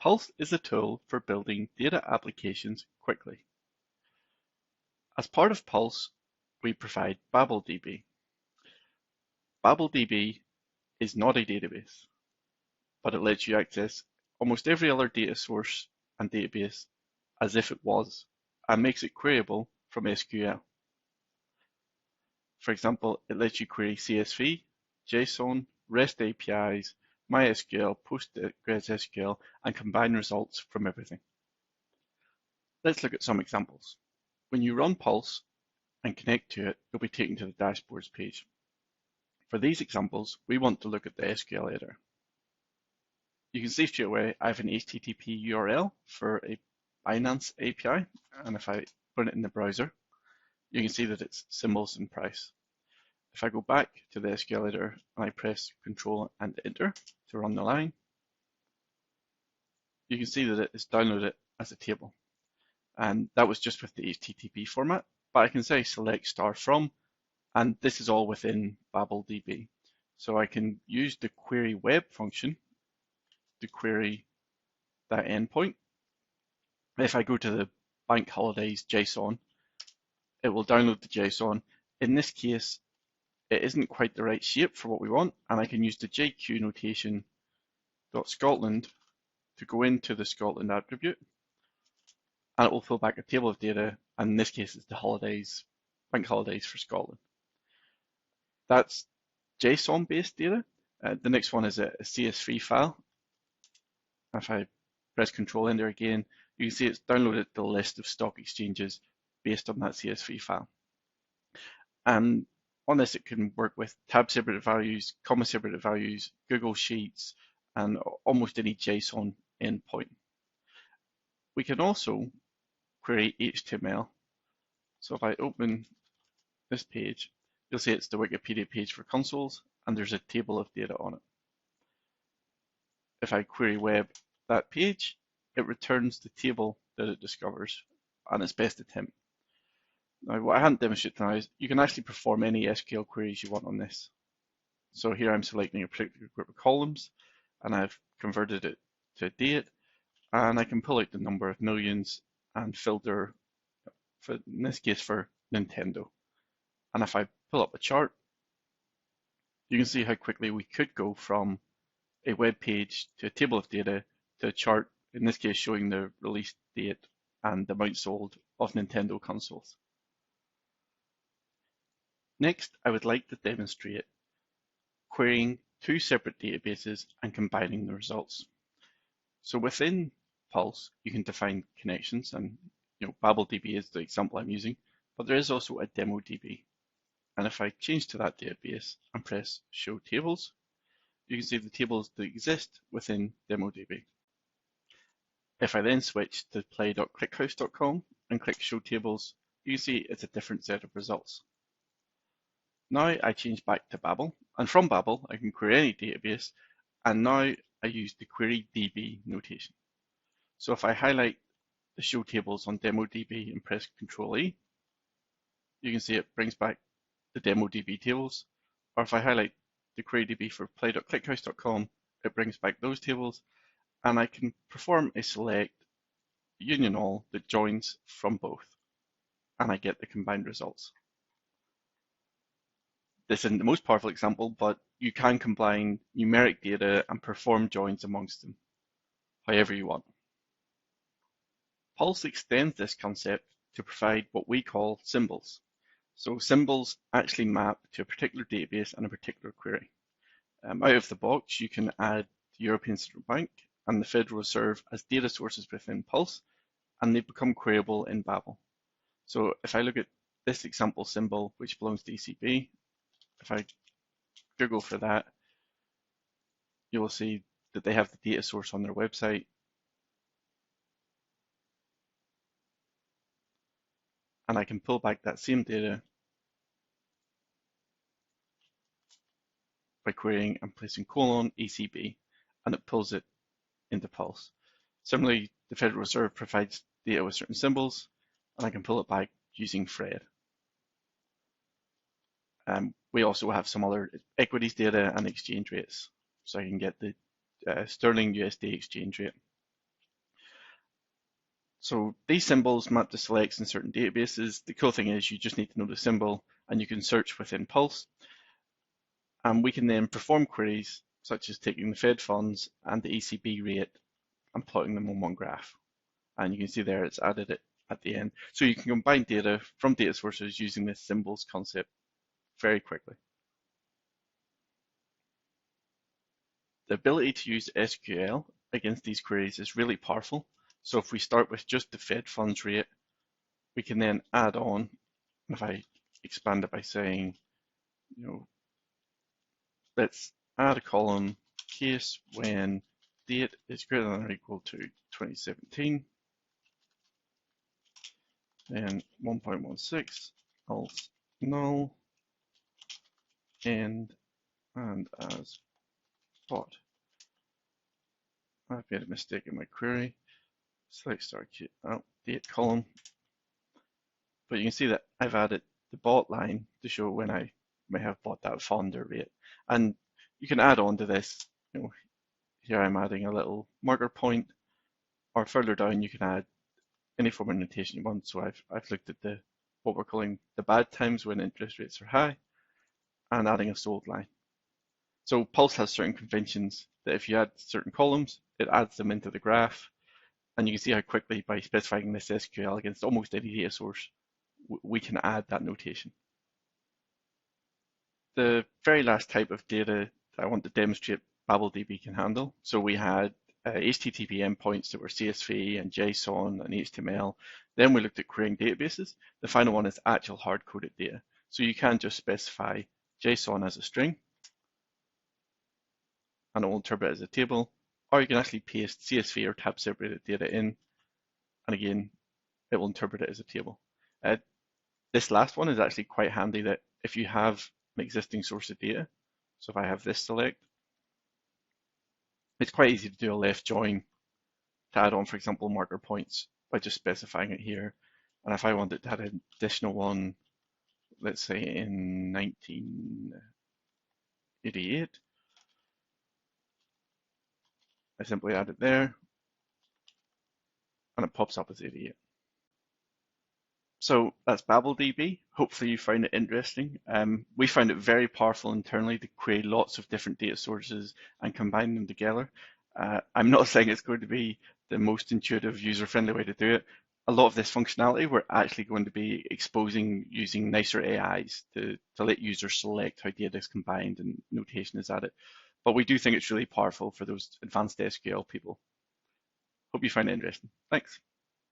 Pulse is a tool for building data applications quickly. As part of Pulse, we provide BabelDB. BabelDB is not a database, but it lets you access almost every other data source and database as if it was, and makes it queryable from SQL. For example, it lets you query CSV, JSON, REST APIs, MySQL, PostgreSQL, and combine results from everything. Let's look at some examples. When you run Pulse and connect to it, you'll be taken to the dashboards page. For these examples, we want to look at the SQL editor. You can see straight away I have an HTTP URL for a Binance API, and if I put it in the browser, you can see that it's symbols and price. If I go back to the SQL editor and I press Control and Enter to run the line, you can see that it is downloaded as a table. And that was just with the HTTP format, but I can say select star from, and this is all within BabelDB. So I can use the query web function to query that endpoint. If I go to the bank holidays JSON, it will download the JSON. In this case, it isn't quite the right shape for what we want, and I can use the JQ notation .scotland to go into the Scotland attribute, and it will pull back a table of data, and in this case it's the holidays, bank holidays for Scotland. That's JSON based data. The next one is a CSV file. If I press Control Enter again, you can see it's downloaded the list of stock exchanges based on that CSV file. And on this, it can work with tab separated values, comma separated values, Google Sheets, and almost any JSON endpoint. We can also query HTML. So if I open this page, you'll see it's the Wikipedia page for consoles, and there's a table of data on it. If I query web that page, it returns the table that it discovers and its best attempt. Now, what I haven't demonstrated now is you can actually perform any SQL queries you want on this. So here I'm selecting a particular group of columns, and I've converted it to a date, and I can pull out the number of millions and filter, in this case, for Nintendo. And if I pull up a chart, you can see how quickly we could go from a web page to a table of data to a chart, in this case showing the release date and the amount sold of Nintendo consoles. Next, I would like to demonstrate querying two separate databases and combining the results. So within Pulse, you can define connections, and BabelDB is the example I'm using, but there is also a demo DB. And if I change to that database and press Show Tables, you can see the tables that exist within DemoDB. If I then switch to play.clickhouse.com and click Show Tables, you can see it's a different set of results. Now I change back to Babel, and from Babel I can query any database, and now I use the query DB notation. So if I highlight the Show Tables on DemoDB and press Ctrl E, you can see it brings back the DemoDB tables, or if I highlight the query DB for play.clickhouse.com, it brings back those tables, and I can perform a select union all that joins from both, and I get the combined results. This isn't the most powerful example, but you can combine numeric data and perform joins amongst them, however you want. Pulse extends this concept to provide what we call symbols. So symbols actually map to a particular database and a particular query. Out of the box, you can add the European Central Bank and the Federal Reserve as data sources within Pulse, and they become queryable in Babel. So if I look at this example symbol, which belongs to ECB, if I Google for that, you will see that they have the data source on their website. And I can pull back that same data by querying and placing :ECB, and it pulls it into Pulse. Similarly, the Federal Reserve provides data with certain symbols, and I can pull it back using Fred. We also have some other equities data and exchange rates, so I can get the sterling USD exchange rate. So these symbols map to selects in certain databases. The cool thing is you just need to know the symbol and you can search within Pulse. And we can then perform queries such as taking the Fed funds and the ECB rate and plotting them on one graph. And you can see there it's added it at the end. So you can combine data from data sources using this symbols concept very quickly. The ability to use SQL against these queries is really powerful. So if we start with just the Fed funds rate, we can then add on, if I expand it by saying, let's add a column case when date is greater than or equal to 2017, then 1.16 else null end and as plot. I've made a mistake in my query. Select start date column, but you can see that I've added the bought line to show when I may have bought that fund or rate. And you can add on to this. Here I'm adding a little marker point, or further down you can add any form of notation you want. So I've looked at what we're calling the bad times when interest rates are high, and adding a sold line. So Pulse has certain conventions that if you add certain columns, it adds them into the graph. And you can see how quickly, by specifying this SQL against almost any data source, we can add that notation. The very last type of data that I want to demonstrate BabelDB can handle. So we had HTTP endpoints that were CSV and JSON and HTML. Then we looked at querying databases. The final one is actual hard-coded data. So you can just specify JSON as a string, and it will interpret it as a table, or you can actually paste CSV or tab separated data in, and again, it will interpret it as a table. This last one is actually quite handy, that if you have an existing source of data, so if I have this select, it's quite easy to do a left join to add on, for example, marker points by just specifying it here. And if I wanted to add an additional one, let's say in 1988, I simply add it there, and it pops up as 88. So that's BabelDB. Hopefully you found it interesting. We found it very powerful internally to create lots of different data sources and combine them together. I'm not saying it's going to be the most intuitive, user-friendly way to do it. A lot of this functionality we're actually going to be exposing using nicer AIs to let users select how data is combined and notation is added. But we do think it's really powerful for those advanced SQL people. Hope you find it interesting. Thanks.